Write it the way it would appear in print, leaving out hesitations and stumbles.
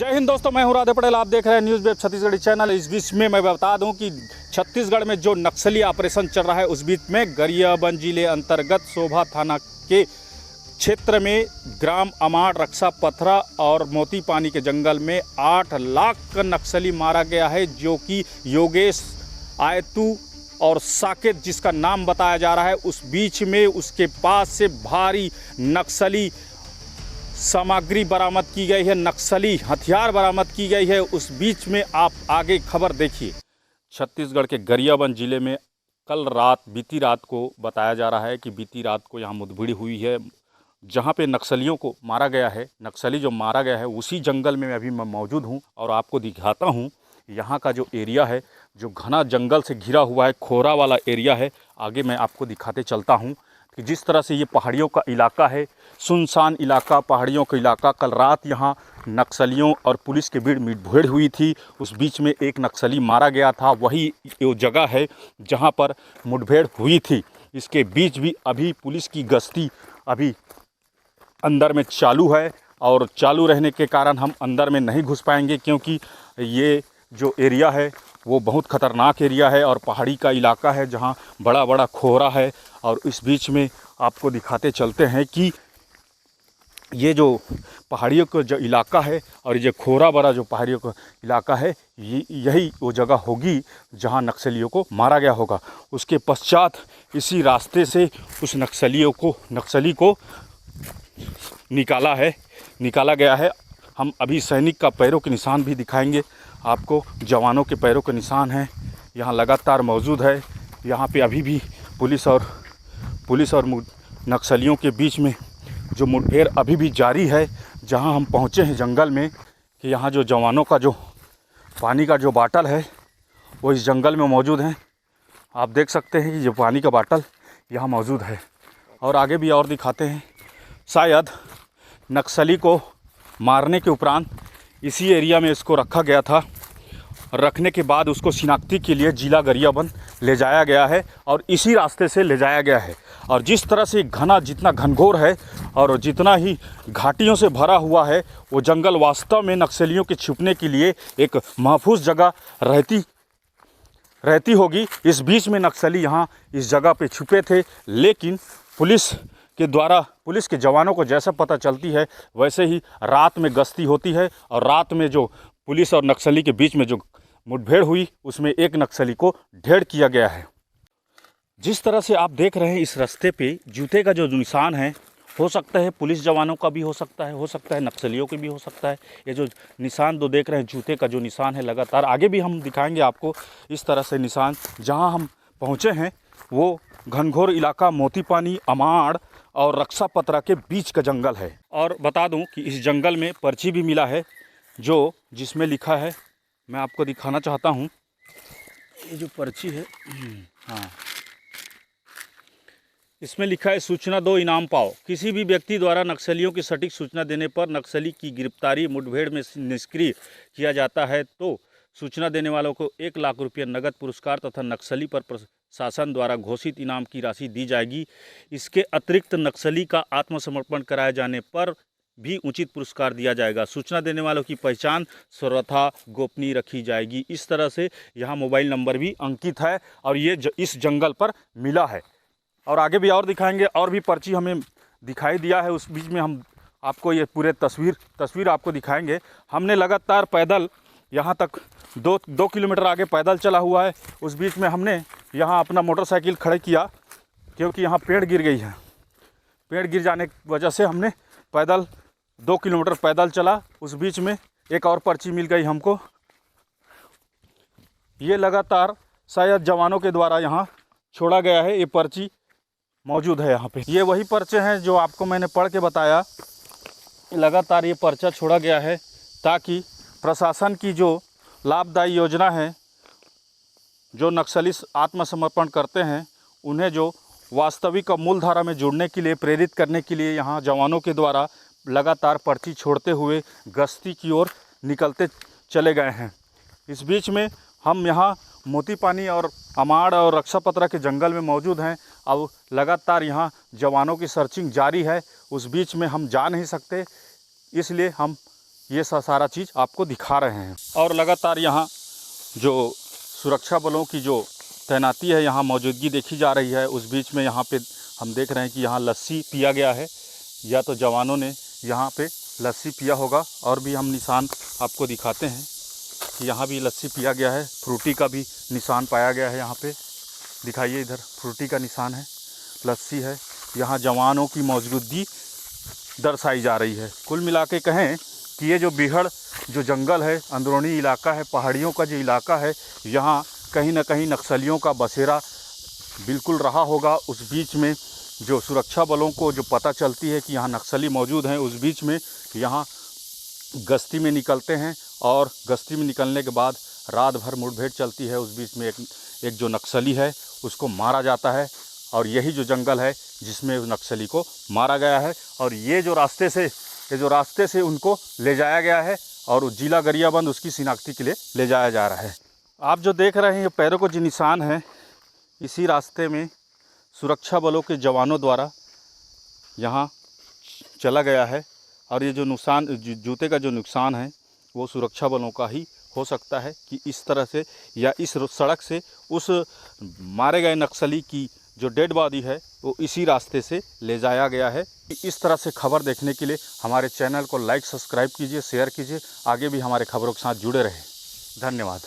जय हिंद दोस्तों, मैं हूं राधे पटेल। आप देख रहे हैं न्यूज़ वेब छत्तीसगढ़ी चैनल। इस बीच में मैं बता दूं कि छत्तीसगढ़ में जो नक्सली ऑपरेशन चल रहा है, उस बीच में गरियाबंद जिले अंतर्गत शोभा थाना के क्षेत्र में ग्राम अमाड़, रक्षा पथरा और मोती पानी के जंगल में 8 लाख का नक्सली मारा गया है, जो कि योगेश आयतू और साकेत जिसका नाम बताया जा रहा है। उस बीच में उसके पास से भारी नक्सली सामग्री बरामद की गई है, नक्सली हथियार बरामद की गई है। उस बीच में आप आगे खबर देखिए। छत्तीसगढ़ के गरियाबंद जिले में बीती रात को बताया जा रहा है कि बीती रात को यहाँ मुठभेड़ हुई है, जहाँ पे नक्सलियों को मारा गया है। नक्सली जो मारा गया है उसी जंगल में अभी मैं मौजूद हूँ और आपको दिखाता हूँ यहाँ का जो एरिया है, जो घना जंगल से घिरा हुआ है, खोरा वाला एरिया है। आगे मैं आपको दिखाते चलता हूँ कि जिस तरह से ये पहाड़ियों का इलाका है, सुनसान इलाका, पहाड़ियों का इलाका। कल रात यहाँ नक्सलियों और पुलिस के बीच मुठभेड़ हुई थी, उस बीच में एक नक्सली मारा गया था। वही वो जगह है जहाँ पर मुठभेड़ हुई थी। इसके बीच भी अभी पुलिस की गश्ती अभी अंदर में चालू है, और चालू रहने के कारण हम अंदर में नहीं घुस पाएंगे, क्योंकि ये जो एरिया है वो बहुत ख़तरनाक एरिया है और पहाड़ी का इलाका है जहाँ बड़ा बड़ा खोरा है। और इस बीच में आपको दिखाते चलते हैं कि ये जो पहाड़ियों का जो इलाका है और ये जो खोरा बड़ा जो पहाड़ियों का इलाका है, यही वो जगह होगी जहाँ नक्सलियों को मारा गया होगा। उसके पश्चात इसी रास्ते से उस नक्सली को निकाला गया है। हम अभी सैनिक का पैरों के निशान भी दिखाएंगे आपको। जवानों के पैरों के निशान हैं यहाँ लगातार मौजूद है। यहाँ पे अभी भी पुलिस और नक्सलियों के बीच में जो मुठभेड़ अभी भी जारी है। जहाँ हम पहुँचे हैं जंगल में, कि यहाँ जो जवानों का जो पानी का जो बाटल है वो इस जंगल में मौजूद हैं। आप देख सकते हैं कि जो पानी का बाटल यहाँ मौजूद है। और आगे भी और दिखाते हैं। शायद नक्सली को मारने के उपरांत इसी एरिया में इसको रखा गया था। रखने के बाद उसको शिनाख्ती के लिए जिला गरियाबंद ले जाया गया है और इसी रास्ते से ले जाया गया है। और जिस तरह से जितना घनघोर है और जितना ही घाटियों से भरा हुआ है, वो जंगल वास्तव में नक्सलियों के छुपने के लिए एक महफूज जगह रहती होगी। इस बीच में नक्सली यहाँ इस जगह पे छुपे थे, लेकिन पुलिस के जवानों को जैसा पता चलती है वैसे ही रात में गश्ती होती है। और रात में जो पुलिस और नक्सली के बीच में जो मुठभेड़ हुई, उसमें एक नक्सली को ढेर किया गया है। जिस तरह से आप देख रहे हैं इस रास्ते पे जूते का जो निशान है, हो सकता है पुलिस जवानों का भी हो सकता है नक्सलियों के भी हो सकता है। ये जो निशान दो देख रहे हैं, जूते का जो निशान है, लगातार आगे भी हम दिखाएंगे आपको इस तरह से निशान। जहाँ हम पहुँचे हैं वो घनघोर इलाका मोती पानी, अमाड़ और रक्षा पथरा के बीच का जंगल है। और बता दूं कि इस जंगल में पर्ची भी मिला है, जिसमें लिखा है, मैं आपको दिखाना चाहता हूं। ये जो पर्ची है, हाँ, इसमें लिखा है सूचना दो इनाम पाओ। किसी भी व्यक्ति द्वारा नक्सलियों की सटीक सूचना देने पर नक्सली की गिरफ्तारी मुठभेड़ में निष्क्रिय किया जाता है तो सूचना देने वालों को 1 लाख रुपये नगद पुरस्कार तथा नक्सली पर प्रशासन द्वारा घोषित इनाम की राशि दी जाएगी। इसके अतिरिक्त नक्सली का आत्मसमर्पण कराए जाने पर भी उचित पुरस्कार दिया जाएगा। सूचना देने वालों की पहचान सर्वथा गोपनीय रखी जाएगी। इस तरह से यहाँ मोबाइल नंबर भी अंकित है और ये इस जंगल पर मिला है। और आगे भी और दिखाएंगे, और भी पर्ची हमें दिखाई दिया है। उस बीच में हम आपको ये पूरे तस्वीर आपको दिखाएंगे। हमने लगातार पैदल यहाँ तक 2 किलोमीटर आगे पैदल चला हुआ है। उस बीच में हमने यहाँ अपना मोटरसाइकिल खड़े किया, क्योंकि यहाँ पेड़ गिर गई है। पेड़ गिर जाने की वजह से हमने 2 किलोमीटर पैदल चला। उस बीच में एक और पर्ची मिल गई हमको। ये लगातार शायद जवानों के द्वारा यहाँ छोड़ा गया है। ये पर्ची मौजूद है यहाँ पे। ये वही पर्चे हैं जो आपको मैंने पढ़ के बताया। लगातार ये पर्चा छोड़ा गया है ताकि प्रशासन की जो लाभदायी योजना है, जो नक्सली आत्मसमर्पण करते हैं, उन्हें जो वास्तविक मूलधारा में जुड़ने के लिए प्रेरित करने के लिए यहाँ जवानों के द्वारा लगातार पर्ची छोड़ते हुए गश्ती की ओर निकलते चले गए हैं। इस बीच में हम यहाँ मोती पानी और अमाड़ और रक्षा पथरा के जंगल में मौजूद हैं। अब लगातार यहाँ जवानों की सर्चिंग जारी है। उस बीच में हम जा नहीं सकते, इसलिए हम ये सारा चीज़ आपको दिखा रहे हैं। और लगातार यहाँ जो सुरक्षा बलों की जो तैनाती है, यहाँ मौजूदगी देखी जा रही है। उस बीच में यहाँ पे हम देख रहे हैं कि यहाँ लस्सी पिया गया है, या तो जवानों ने यहाँ पे लस्सी पिया होगा। और भी हम निशान आपको दिखाते हैं कि यहाँ भी लस्सी पिया गया है। फ्रूटी का भी निशान पाया गया है, यहाँ पे दिखाइए, इधर फ्रूटी का निशान है, लस्सी है। यहाँ जवानों की मौजूदगी दर्शाई जा रही है। कुल मिला के कहें कि ये जो बीहड़ जो जंगल है, अंदरूनी इलाका है, पहाड़ियों का जो इलाका है, यहाँ कहीं ना कहीं नक्सलियों का बसेरा बिल्कुल रहा होगा। उस बीच में जो सुरक्षा बलों को जो पता चलती है कि यहाँ नक्सली मौजूद हैं, उस बीच में यहाँ गश्ती में निकलते हैं, और गश्ती में निकलने के बाद रात भर मुठभेड़ चलती है। उस बीच में एक जो नक्सली है उसको मारा जाता है, और यही जो जंगल है जिसमें उस नक्सली को मारा गया है। और ये जो रास्ते से उनको ले जाया गया है, और उस जिला गरियाबंद उसकी शिनाख्ती के लिए ले जाया जा रहा है। आप जो देख रहे हैं ये पैरों को जो निशान है, इसी रास्ते में सुरक्षा बलों के जवानों द्वारा यहाँ चला गया है। और ये जो नुकसान, जूते का जो नुकसान है वो सुरक्षा बलों का ही हो सकता है कि इस तरह से या इस सड़क से उस मारे गए नक्सली की जो डेड बॉडी है वो इसी रास्ते से ले जाया गया है। इस तरह से खबर देखने के लिए हमारे चैनल को लाइक, सब्सक्राइब कीजिए, शेयर कीजिए। आगे भी हमारे खबरों के साथ जुड़े रहें। धन्यवाद।